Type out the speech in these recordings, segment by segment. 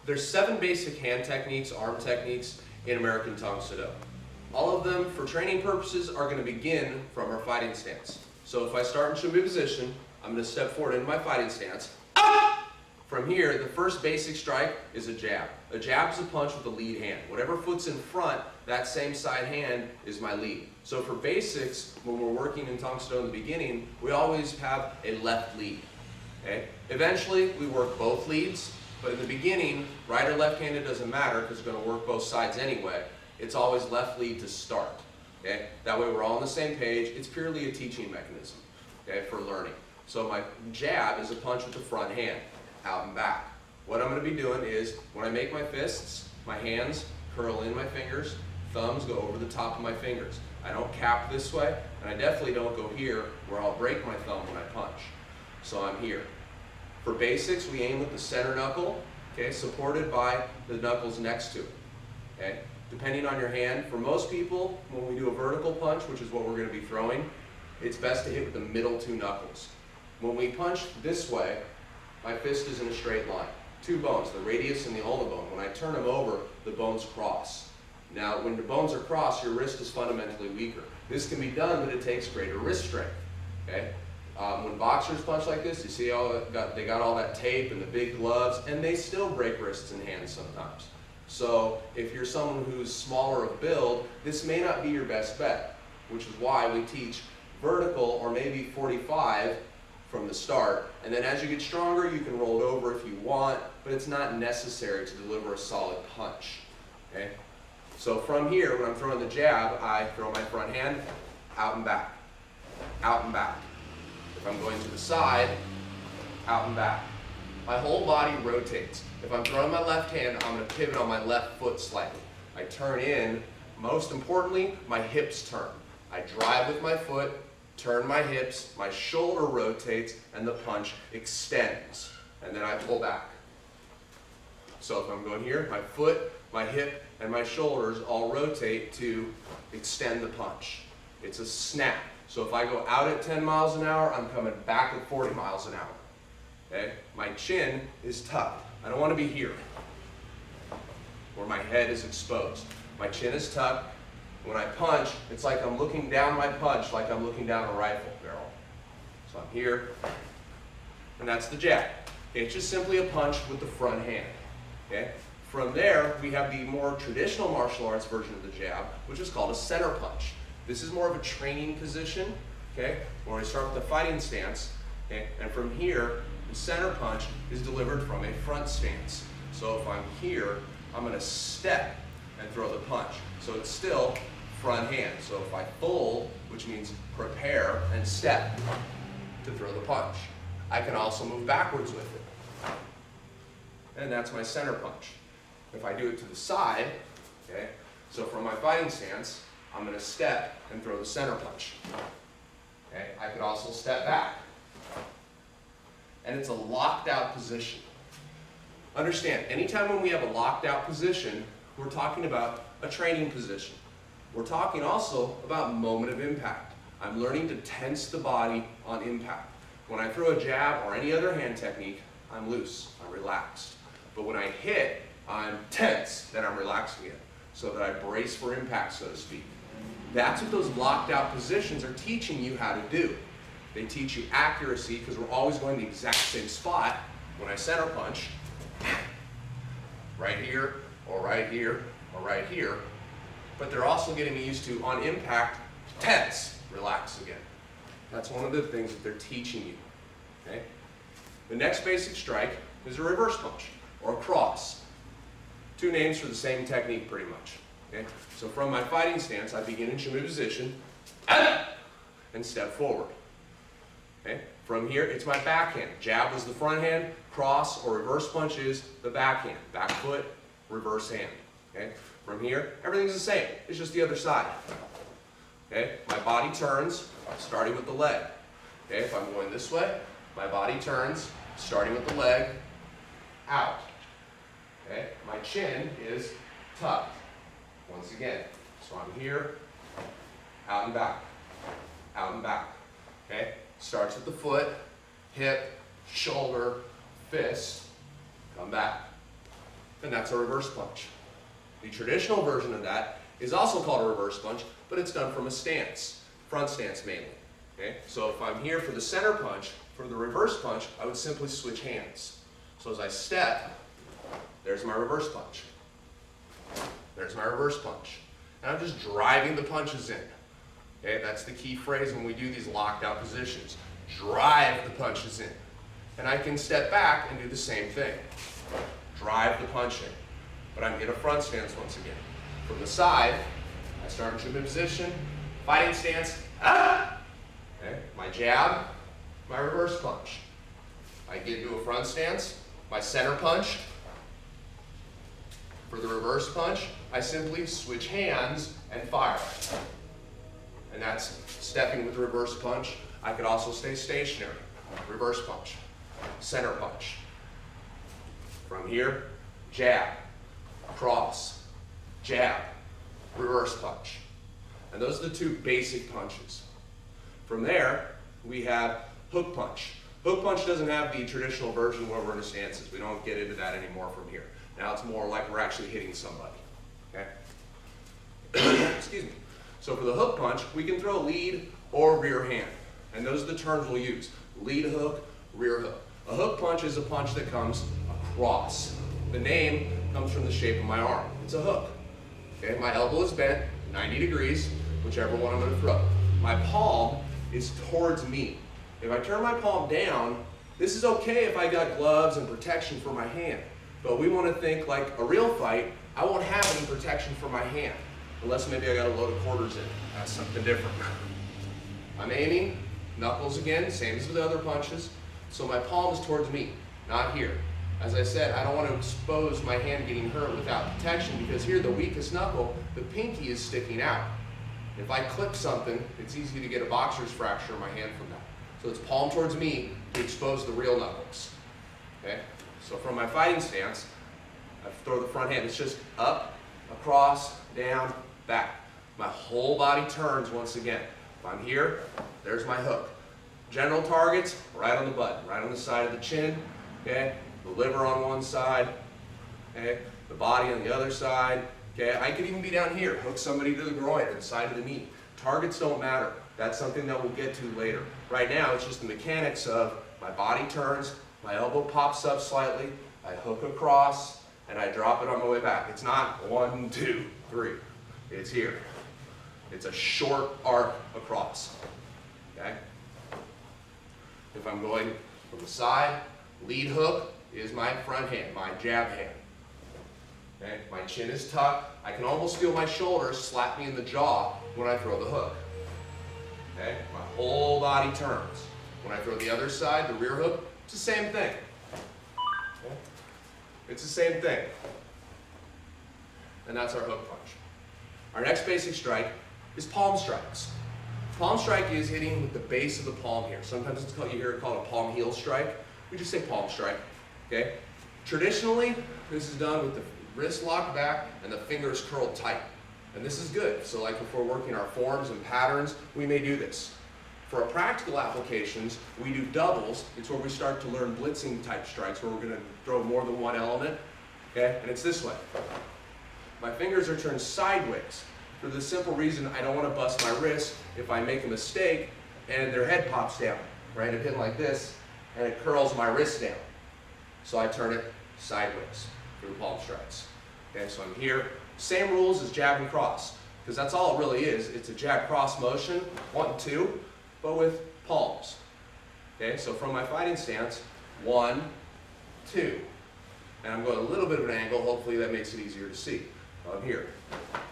There's 7 basic hand techniques, arm techniques in American Tang Soo Do. All of them, for training purposes, are going to begin from our fighting stance. So if I start in Shimmy position, I'm going to step forward into my fighting stance. From here, the first basic strike is a jab. A jab is a punch with the lead hand. Whatever foot's in front, that same side hand is my lead. So for basics, when we're working in Tang Soo Do in the beginning, we always have a left lead. Okay? Eventually, we work both leads, but in the beginning, right or left-handed doesn't matter because we're going to work both sides anyway. It's always left lead to start. Okay? That way we're all on the same page. It's purely a teaching mechanism, okay, for learning. So my jab is a punch with the front hand, out and back. What I'm going to be doing is, when I make my fists, my hands curl in my fingers, thumbs go over the top of my fingers. I don't cap this way, and I definitely don't go here where I'll break my thumb when I punch. So I'm here. For basics, we aim with the center knuckle, okay, supported by the knuckles next to it. Okay? Depending on your hand, for most people, when we do a vertical punch, which is what we're going to be throwing, it's best to hit with the middle 2 knuckles. When we punch this way, my fist is in a straight line. 2 bones, the radius and the ulna bone. When I turn them over, the bones cross. Now, when the bones are crossed, your wrist is fundamentally weaker. This can be done, but it takes greater wrist strength. Okay? When boxers punch like this, you see they got all that tape and the big gloves, and they still break wrists and hands sometimes. So if you're someone who's smaller of build, this may not be your best bet, which is why we teach vertical or maybe 45 from the start, and then as you get stronger, you can roll it over if you want, but it's not necessary to deliver a solid punch. Okay? So from here, when I'm throwing the jab, I throw my front hand out and back, out and back. If I'm going to the side, out and back. My whole body rotates. If I'm throwing my left hand, I'm going to pivot on my left foot slightly. I turn in. Most importantly, my hips turn. I drive with my foot, turn my hips, my shoulder rotates, and the punch extends. And then I pull back. So if I'm going here, my foot, my hip, and my shoulders all rotate to extend the punch. It's a snap. So if I go out at 10 miles an hour, I'm coming back at 40 miles an hour. Okay? My chin is tucked. I don't want to be here, where my head is exposed. My chin is tucked. When I punch, it's like I'm looking down my punch, like I'm looking down a rifle barrel. So I'm here, and that's the jab. Okay? It's just simply a punch with the front hand. Okay? From there, we have the more traditional martial arts version of the jab, which is called a center punch. This is more of a training position, okay, where I start with the fighting stance, okay, and from here, the center punch is delivered from a front stance. So if I'm here, I'm going to step and throw the punch. So it's still front hand. So if I fold, which means prepare and step to throw the punch, I can also move backwards with it. And that's my center punch. If I do it to the side, okay, so from my fighting stance, I'm going to step and throw the center punch. Okay? I could also step back. And it's a locked out position. Understand, anytime when we have a locked out position, we're talking about a training position. We're talking also about moment of impact. I'm learning to tense the body on impact. When I throw a jab or any other hand technique, I'm loose, I'm relaxed. But when I hit, I'm tense, then I'm relaxing it, so that I brace for impact, so to speak. That's what those locked out positions are teaching you how to do. They teach you accuracy because we're always going to the exact same spot. When I center punch, right here, or right here, or right here. But they're also getting me used to, on impact, tense, relax again. That's one of the things that they're teaching you. Okay? The next basic strike is a reverse punch, or a cross. 2 names for the same technique, pretty much. Okay? So from my fighting stance, I begin in Shimmy position, and step forward. Okay? From here, it's my backhand. Jab was the front hand, cross or reverse punch is the backhand. Back foot, reverse hand. Okay? From here, everything's the same. It's just the other side. Okay? My body turns, starting with the leg. Okay? If I'm going this way, my body turns, starting with the leg, out. Okay? My chin is tucked. Once again, so I'm here, out and back, out and back. Okay? Starts with the foot, hip, shoulder, fist, come back. and that's a reverse punch. The traditional version of that is also called a reverse punch, but it's done from a stance, front stance mainly. Okay? So if I'm here for the center punch, for the reverse punch, I would simply switch hands. So as I step, there's my reverse punch. There's my reverse punch. And I'm just driving the punches in. Okay? That's the key phrase when we do these locked out positions. Drive the punches in. And I can step back and do the same thing. Drive the punch in. But I'm in a front stance once again. From the side, I start in should-be position, fighting stance, ah! Okay? My jab, my reverse punch. I get into a front stance, my center punch. For the reverse punch, I simply switch hands and fire. And that's stepping with the reverse punch. I could also stay stationary. Reverse punch, center punch. From here, jab, cross, jab, reverse punch. And those are the two basic punches. From there, we have hook punch. Hook punch doesn't have the traditional version where we're in stances. We don't get into that anymore from here. Now it's more like we're actually hitting somebody. Okay? Excuse me. So for the hook punch, we can throw lead or rear hand. And those are the terms we'll use. Lead hook, rear hook. A hook punch is a punch that comes across. The name comes from the shape of my arm. It's a hook. Okay? My elbow is bent 90 degrees, whichever one I'm going to throw. My palm is towards me. If I turn my palm down, this is okay if I got gloves and protection for my hand. But we want to think like a real fight, I won't have any protection for my hand. Unless maybe I got a load of quarters in. That's something different. I'm aiming, knuckles again, same as with the other punches. So my palm is towards me, not here. As I said, I don't want to expose my hand getting hurt without protection because here, the weakest knuckle, the pinky is sticking out. If I clip something, it's easy to get a boxer's fracture in my hand from that. So it's palm towards me to expose the real knuckles. Okay? So from my fighting stance, I throw the front hand. It's just up, across, down, back. My whole body turns once again. If I'm here, there's my hook. General targets, right on the butt, right on the side of the chin. Okay? The liver on one side. Okay? The body on the other side. Okay? I could even be down here, hook somebody to the groin or the side of the knee. Targets don't matter. That's something that we'll get to later. Right now, it's just the mechanics of my body turns, my elbow pops up slightly, I hook across, and I drop it on my way back. It's not 1, 2, 3. It's here. It's a short arc across. Okay? If I'm going from the side, lead hook is my front hand, my jab hand. Okay? My chin is tucked. I can almost feel my shoulders slap me in the jaw when I throw the hook. Okay? My whole body turns. When I throw the other side, the rear hook, it's the same thing. Okay? It's the same thing. And that's our hook punch. Our next basic strike is palm strikes. Palm strike is hitting with the base of the palm here. Sometimes it's called, you hear it called a palm heel strike. We just say palm strike. Okay? Traditionally, this is done with the wrist locked back and the fingers curled tight. And this is good. So like if we're working our forms and patterns, we may do this. For our practical applications, we do doubles. It's where we start to learn blitzing type strikes where we're going to throw more than one element. Okay? And it's this way. My fingers are turned sideways for the simple reason I don't want to bust my wrist if I make a mistake and their head pops down. Right? I'm hitting like this and it curls my wrist down. So I turn it sideways through palm strikes. Okay? So I'm here. Same rules as jab and cross, because that's all it really is. It's a jab cross motion, 1, 2, but with palms. Okay, so from my fighting stance, 1, 2. And I'm going a little bit of an angle, hopefully that makes it easier to see. I'm here,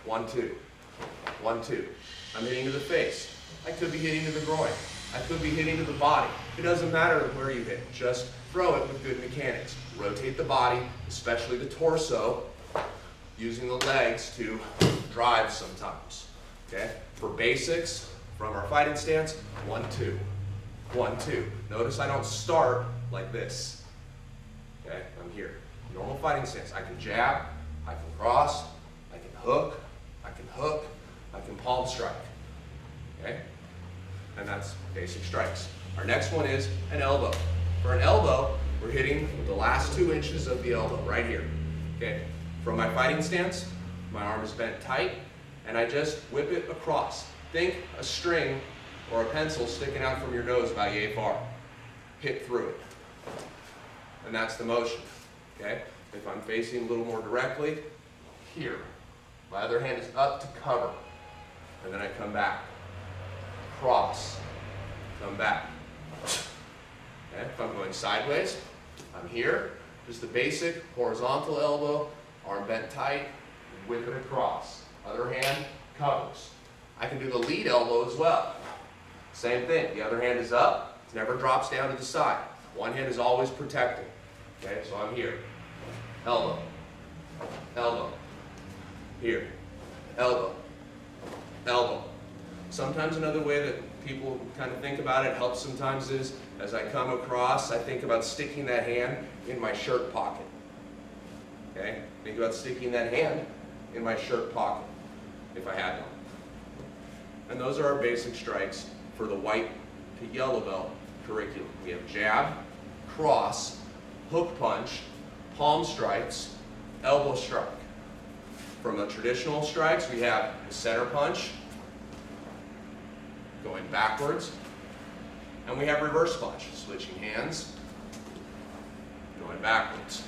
1, 2, 1, 2. I'm hitting to the face. I could be hitting to the groin. I could be hitting to the body. It doesn't matter where you hit, just throw it with good mechanics. Rotate the body, especially the torso, using the legs to drive sometimes. Okay? For basics, from our fighting stance, 1, 2. 1, 2. Notice I don't start like this. Okay? I'm here. Normal fighting stance. I can jab, I can cross, I can hook, I can palm strike. Okay? And that's basic strikes. Our next one is an elbow. For an elbow, we're hitting with the last 2 inches of the elbow, right here. Okay, from my fighting stance, my arm is bent tight, and I just whip it across. Think a string or a pencil sticking out from your nose about yay far. Hit through it. And that's the motion. Okay? If I'm facing a little more directly, here. My other hand is up to cover. And then I come back. Cross. Come back. Okay? If I'm going sideways, I'm here. Just the basic horizontal elbow, arm bent tight, whip it across. Other hand covers. I can do the lead elbow as well. Same thing. The other hand is up. It never drops down to the side. One hand is always protecting. Okay, so I'm here. Elbow. Elbow. Here. Elbow. Elbow. Sometimes another way that people kind of think about it, helps sometimes, is as I come across, I think about sticking that hand in my shirt pocket. Okay? Think about sticking that hand in my shirt pocket, if I had one. And those are our basic strikes for the white to yellow belt curriculum. We have jab, cross, hook punch, palm strikes, elbow strike. From the traditional strikes, we have the center punch, going backwards, and we have reverse punch, switching hands, going backwards.